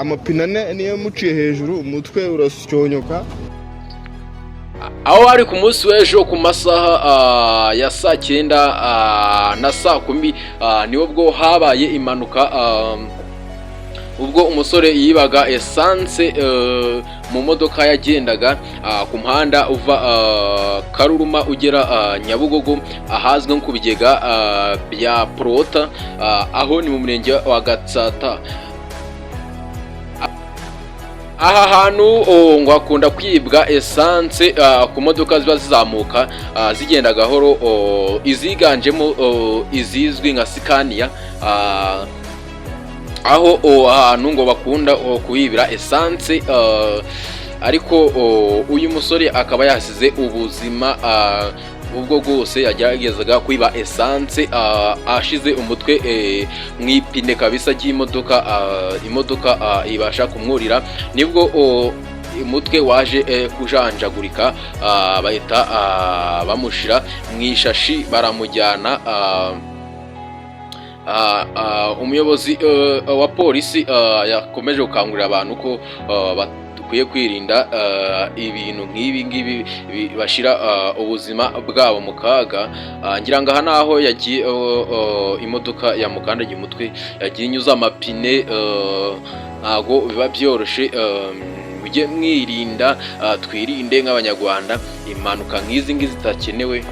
amapine ane niyo muciye hejuru umutwe urasyonyoka. Aho ari ku munsi w'ejo ku masaha ya saa 9 na saa 10 niwo bwo habaye impanuka ubwo umusore yibaga essence mu modoka yagendaga ku muhanda uva Karuruma ugera Nyabugogo ahazwe nko kubigega bya Prota, aho ni mu murenge wa Gatsata. Aha hantu ngo hakunda kwibwa essence ku modoka ziba zizamuka zigenda gahoro, iziganjemo izizwi nka Scania, aho ahantu ngo bakunda kuyibira essence, ariko uyu musore akaba yasize ubuzima ubwo bwose yageragezaga kwiba essence ashize umutwe mu ipine kabisa ry'imodoka, imodoka ibasha kumwurira, nibwo umutwe waje kujanjagurika, bahita bamushira mu ishashi baramujyana. Umuyobozi wa polisi yakomeje gukangurira abantu ko bakwiye kwirinda ibintu nk'ibi ngibi bashira ubuzima bwabo mu kaga. Ngira ngo aha naho yagiye imodoka yamukandagiye umutwe, yagiye inyuza amapine, ntago biba byoroshe. Mujye mwirinda, twirinde nk'abanyarwanda impanuka nk'izi ngizi zitakenewe.